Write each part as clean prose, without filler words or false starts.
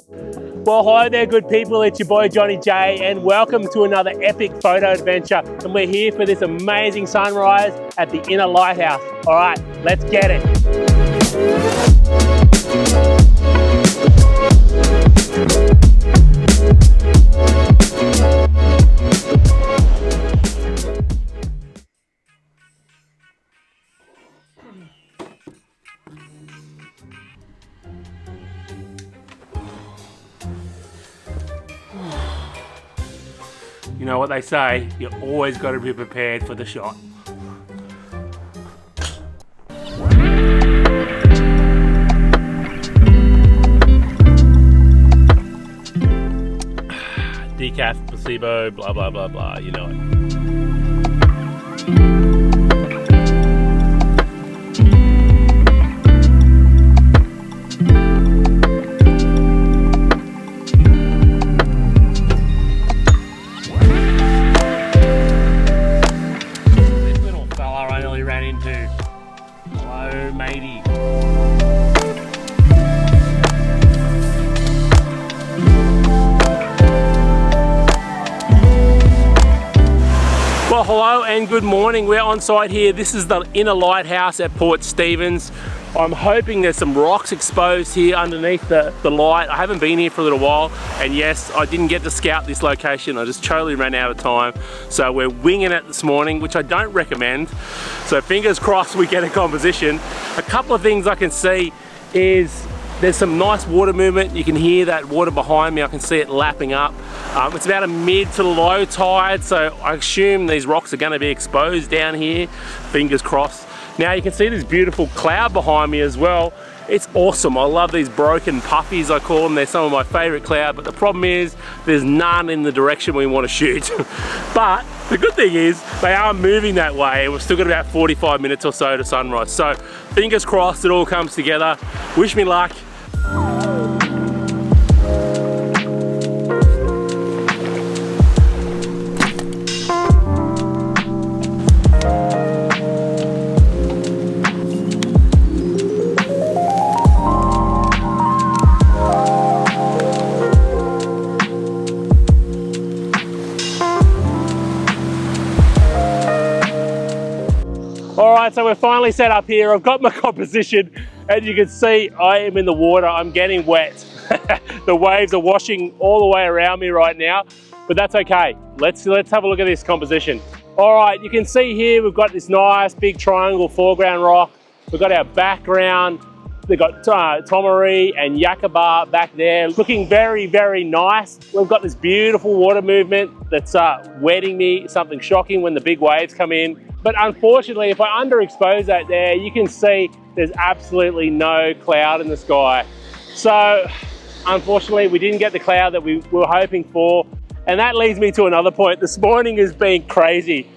Well, hi there, good people. It's your boy Johny-J, and welcome to another epic photo adventure. And we're here for this amazing sunrise at the Inner Lighthouse. All right, let's get it. You know what they say, you always got to be prepared for the shot. Decaf, placebo, blah, blah, blah, blah, you know it. Hello, matey. Well, hello and good morning. We're on site here. This is the Inner Lighthouse at Port Stephens. I'm hoping there's some rocks exposed here underneath the light. I haven't been here for a little while, and yes, I didn't get to scout this location. I just totally ran out of time. So we're winging it this morning, which I don't recommend. So fingers crossed we get a composition. A couple of things I can see is there's some nice water movement. You can hear that water behind me. I can see it lapping up. It's about a mid to low tide, so I assume these rocks are going to be exposed down here. Fingers crossed. Now you can see this beautiful cloud behind me as well. It's awesome. I love these broken puffies, I call them. They're some of my favorite cloud, but the problem is there's none in the direction we want to shoot. But the good thing is they are moving that way, and we've still got about 45 minutes or so to sunrise. So fingers crossed it all comes together. Wish me luck. All right, so we're finally set up here. I've got my composition. As you can see, I am in the water. I'm getting wet. The waves are washing all the way around me right now, but that's okay. Let's have a look at this composition. All right, you can see here we've got this nice big triangle foreground rock. We've got our background. We've got Tomaree and Yakaba back there, looking very, very nice. We've got this beautiful water movement that's wetting me, something shocking when the big waves come in. But unfortunately, if I underexpose that there, you can see there's absolutely no cloud in the sky. So unfortunately, we didn't get the cloud that we were hoping for. And that leads me to another point. This morning has been crazy.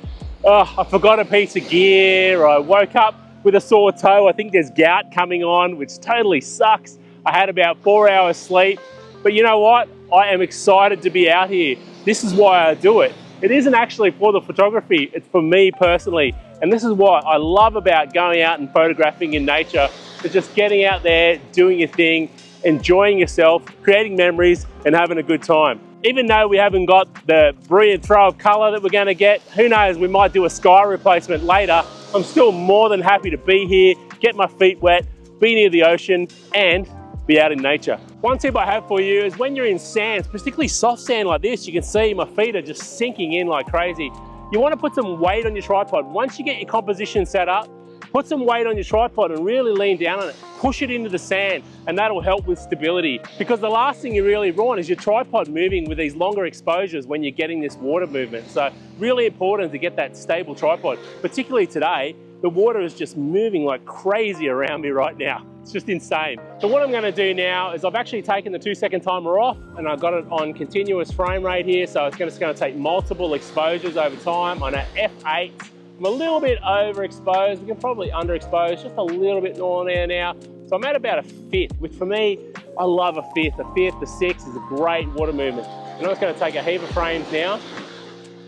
Oh, I forgot a piece of gear. I woke up with a sore toe. I think there's gout coming on, which totally sucks. I had about 4 hours sleep. But you know what? I am excited to be out here. This is why I do it. It isn't actually for the photography, it's for me personally. And this is what I love about going out and photographing in nature. It's just getting out there, doing your thing, enjoying yourself, creating memories, and having a good time. Even though we haven't got the brilliant throw of color that we're gonna get, who knows, we might do a sky replacement later. I'm still more than happy to be here, get my feet wet, be near the ocean, and be out in nature. One tip I have for you is when you're in sands, particularly soft sand like this, you can see my feet are just sinking in like crazy. You want to put some weight on your tripod. Once you get your composition set up, put some weight on your tripod and really lean down on it. Push it into the sand, and that'll help with stability. Because the last thing you really want is your tripod moving with these longer exposures when you're getting this water movement. So really important to get that stable tripod. Particularly today, the water is just moving like crazy around me right now. It's just insane. So what I'm gonna do now is I've actually taken the 2-second timer off, and I've got it on continuous frame rate here. So it's just gonna take multiple exposures over time on an F8. I'm a little bit overexposed. We can probably underexpose just a little bit more there now. So I'm at about a fifth, which for me, I love a fifth. A fifth to 6 is a great water movement. And I'm just gonna take a heap of frames now,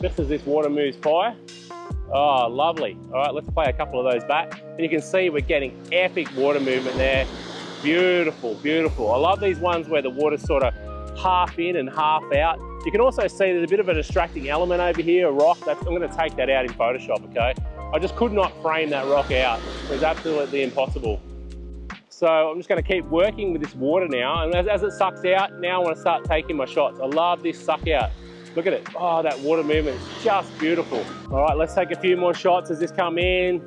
just as this water moves by. Oh, lovely. All right, let's play a couple of those back. And you can see we're getting epic water movement there. Beautiful, beautiful. I love these ones where the water's sort of half in and half out. You can also see there's a bit of a distracting element over here, a rock. I'm going to take that out in Photoshop, okay? I just could not frame that rock out. It was absolutely impossible. So I'm just going to keep working with this water now, and as it sucks out, now I want to start taking my shots. I love this suck out. Look at it. Oh, that water movement is just beautiful. All right, let's take a few more shots as this come in.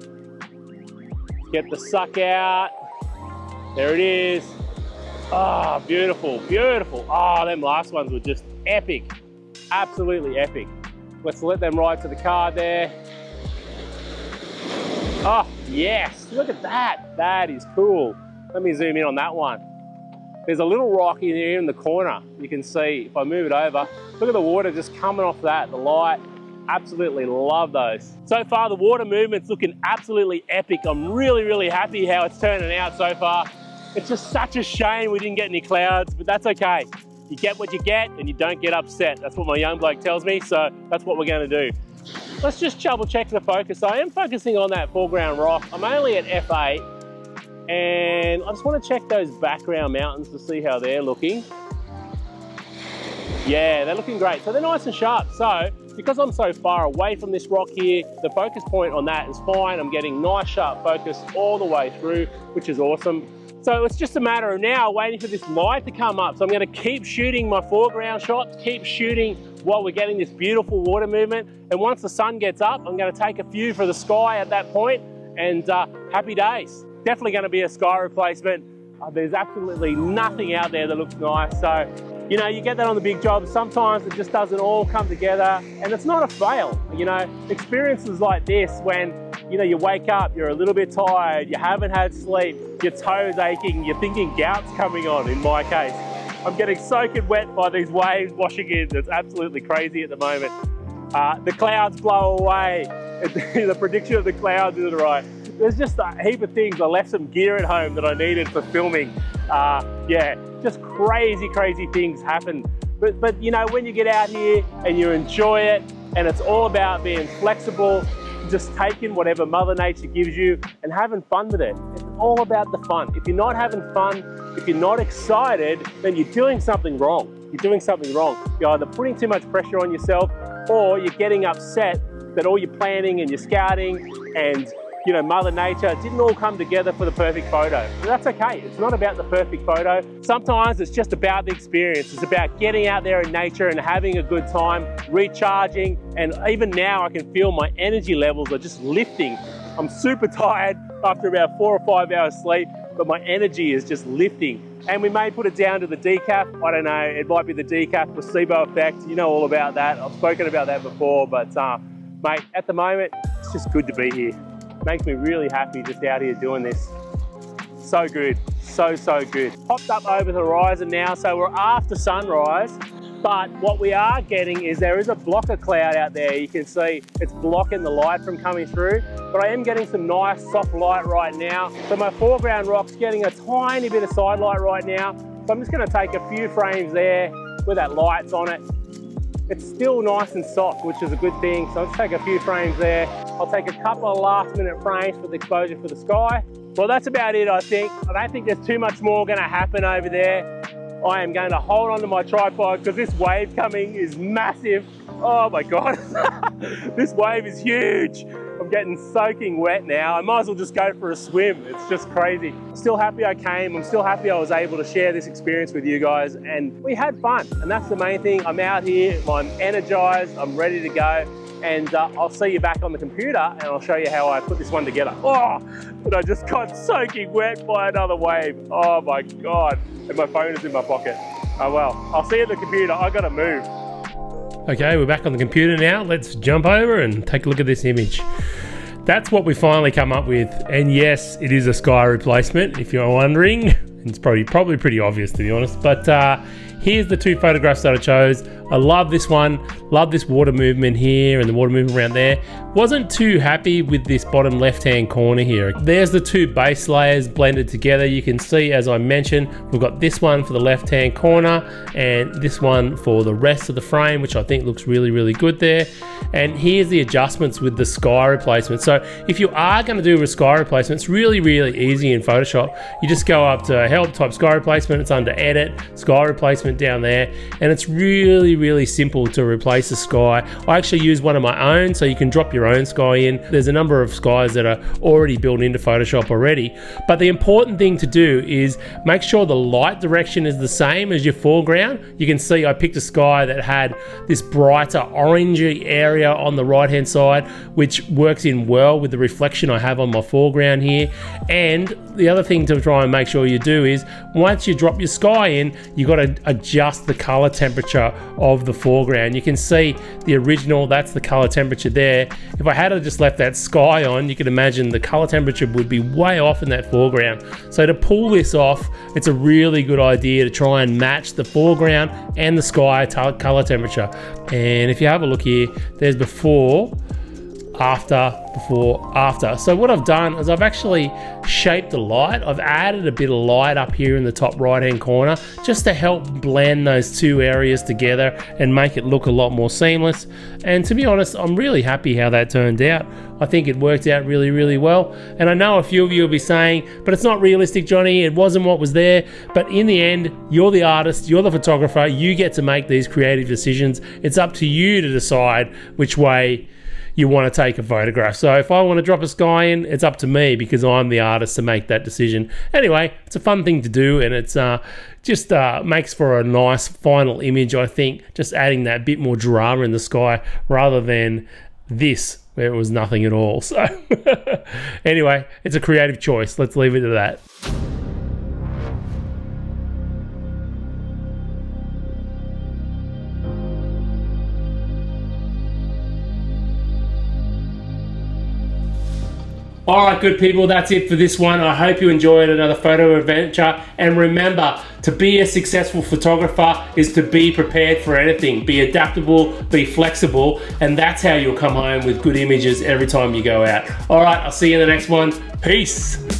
Get the suck out. There it is. Oh, beautiful, beautiful. Oh, them last ones were just epic. Absolutely epic. Let's let them ride to the car there. Oh, yes, look at that. That is cool. Let me zoom in on that one. There's a little rock in here in the corner. You can see, if I move it over, look at the water just coming off that, the light. Absolutely love those. So far, the water movement's looking absolutely epic. I'm really, really happy how it's turning out so far. It's just such a shame we didn't get any clouds, but that's okay. You get what you get and you don't get upset. That's what my young bloke tells me, so that's what we're going to do. Let's just double check the focus. I am focusing on that foreground rock. I'm only at f8, and I just want to check those background mountains to see how they're looking. Yeah, they're looking great. So they're nice and sharp. So because I'm so far away from this rock here, the focus point on that is fine. I'm getting nice sharp focus all the way through, which is awesome. So it's just a matter of now waiting for this light to come up. So I'm going to keep shooting my foreground shots, keep shooting while we're getting this beautiful water movement. And once the sun gets up, I'm going to take a few for the sky at that point, and happy days. Definitely going to be a sky replacement. There's absolutely nothing out there that looks nice. So, you know, you get that on the big jobs. Sometimes it just doesn't all come together, and it's not a fail. You know, experiences like this when, you know, you wake up, you're a little bit tired, you haven't had sleep, your toes aching, you're thinking gout's coming on in my case. I'm getting soaking wet by these waves washing in. It's absolutely crazy at the moment. The clouds blow away. The prediction of the clouds isn't right. There's just a heap of things. I left some gear at home that I needed for filming. Yeah, just crazy, crazy things happen. But you know, when you get out here and you enjoy it, and it's all about being flexible, just taking whatever Mother Nature gives you and having fun with it. It's all about the fun. If you're not having fun, if you're not excited, then you're doing something wrong. You're doing something wrong. You're either putting too much pressure on yourself, or you're getting upset that all your planning and your scouting and, you know, Mother Nature didn't all come together for the perfect photo. And that's okay. It's not about the perfect photo. Sometimes it's just about the experience. It's about getting out there in nature and having a good time, recharging. And even now I can feel my energy levels are just lifting. I'm super tired after about 4 or 5 hours sleep, but my energy is just lifting. And we may put it down to the decaf. I don't know, it might be the decaf placebo effect. You know all about that. I've spoken about that before, but mate, at the moment, it's just good to be here. Makes me really happy just out here doing this. So good, so good. Popped up over the horizon now, so we're after sunrise, but what we are getting is there is a block of cloud out there. You can see it's blocking the light from coming through, but I am getting some nice soft light right now. So my foreground rock's getting a tiny bit of side light right now. So I'm just gonna take a few frames there where that light's on it. It's still nice and soft, which is a good thing. So I'll just take a few frames there. I'll take a couple of last minute frames for the exposure for the sky. Well, that's about it, I think. I don't think there's too much more gonna happen over there. I am going to hold onto my tripod because this wave coming is massive. Oh my God, this wave is huge. I'm getting soaking wet now. I might as well just go for a swim. It's just crazy. Still happy I came. I'm still happy I was able to share this experience with you guys, and we had fun. And that's the main thing. I'm out here, I'm energized, I'm ready to go. And I'll see you back on the computer and I'll show you how I put this one together. Oh, but I just got soaking wet by another wave. Oh my God. And my phone is in my pocket. Oh well, I'll see you at the computer. I gotta move. Okay, we're back on the computer now. Let's jump over and take a look at this image. That's what we finally come up with. And yes, it is a sky replacement, if you're wondering. It's probably pretty obvious, to be honest. But here's the 2 photographs that I chose. I love this one, love this water movement here and the water movement around there. Wasn't too happy with this bottom left-hand corner here. There's the 2 base layers blended together. You can see, as I mentioned, we've got this one for the left-hand corner and this one for the rest of the frame, which I think looks really, really good there. And here's the adjustments with the sky replacement. So if you are going to do a sky replacement, it's really, really easy in Photoshop. You just go up to help, type sky replacement, it's under edit, sky replacement down there, and it's really, really simple to replace the sky. I actually use one of my own, so you can drop your own sky in. There's a number of skies that are already built into Photoshop already, but the important thing to do is make sure the light direction is the same as your foreground. You can see I picked a sky that had this brighter orangey area on the right hand side, which works in well with the reflection I have on my foreground here. And the other thing to try and make sure you do is once you drop your sky in, you got to adjust the color temperature of the foreground. You can see the original, that's the color temperature there. If I had just left that sky on, you can imagine the color temperature would be way off in that foreground. So to pull this off, it's a really good idea to try and match the foreground and the sky color temperature. And if you have a look here, there's before, after, before, after. So what I've done is I've actually shaped the light. I've added a bit of light up here in the top right hand corner just to help blend those 2 areas together and make it look a lot more seamless. And to be honest, I'm really happy how that turned out. I think it worked out really, really well. And I know a few of you will be saying, but it's not realistic, Johnny, it wasn't what was there. But in the end, you're the artist, you're the photographer, you get to make these creative decisions. It's up to you to decide which way you want to take a photograph. So if I want to drop a sky in, it's up to me because I'm the artist to make that decision. Anyway, it's a fun thing to do, and it's just makes for a nice final image, I think, just adding that bit more drama in the sky rather than this where it was nothing at all. So anyway, it's a creative choice. Let's leave it at that. All right, good people, that's it for this one. I hope you enjoyed another photo adventure. And remember, to be a successful photographer is to be prepared for anything. Be adaptable, be flexible, and that's how you'll come home with good images every time you go out. All right, I'll see you in the next one. Peace.